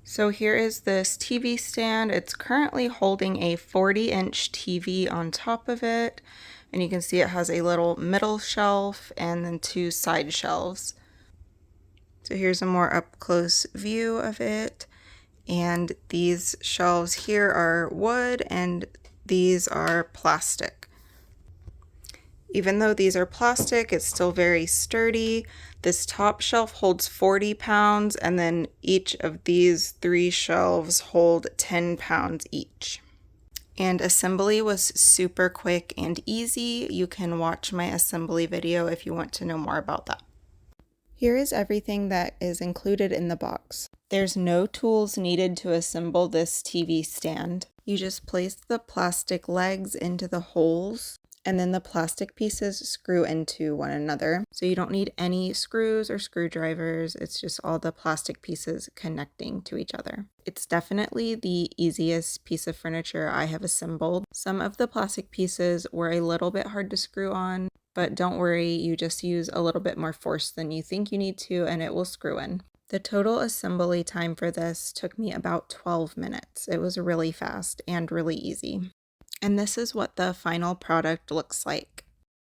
So here is this TV stand. It's currently holding a 40-inch TV on top of it. And you can see it has a little middle shelf and then two side shelves. So here's a more up close view of it. And these shelves here are wood and these are plastic. Even though these are plastic, it's still very sturdy. This top shelf holds 40 pounds, and then each of these three shelves hold 10 pounds each. And assembly was super quick and easy. You can watch my assembly video if you want to know more about that. Here is everything that is included in the box. There's no tools needed to assemble this TV stand. You just place the plastic legs into the holes, and then the plastic pieces screw into one another. So you don't need any screws or screwdrivers. It's just all the plastic pieces connecting to each other. It's definitely the easiest piece of furniture I have assembled. Some of the plastic pieces were a little bit hard to screw on, but don't worry, you just use a little bit more force than you think you need to and it will screw in. The total assembly time for this took me about 12 minutes. It was really fast and really easy. And this is what the final product looks like.